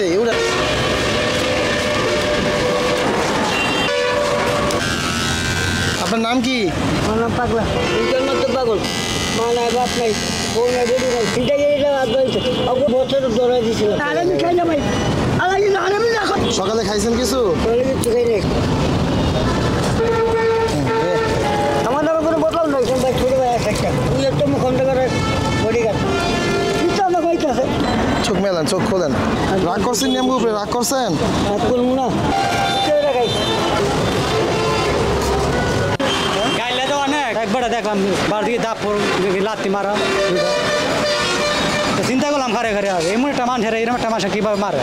দেই উড়া আপনার নাম কি? আমার নাম পাগলা ইন্টারনেট তো পাগল মা নাই বাপ নাই বউ নাই বেটি নাই তিনটা গেলে বাদ বলছে ওকে বছর দৌড়াই দিয়েছিল আরে আমি খাই না ভাই আরে না আমি না খাই সকালে খাইছেন কিছু? সকালে কিছু খাই নাই আমার নামে কোনো বোতল নাই ভাই ছোট ভাই একটা তুই একটা মুখ খন্ডকারের বডিগার্ড কিন্তু আমরা খাইতেছে চোখ মেলান চোখ খোলেন রাগ করছেন নেমবু উপরে রাগ করছেন করবো না খাই গাইলে তো অনেক একবার দেখলাম বার দিকে দাপ লাত্তি মারা চিন্তা করলাম ঘরে ঘরে এমন একটা মানুষের এরকম একটা মানুষ কীভাবে মারে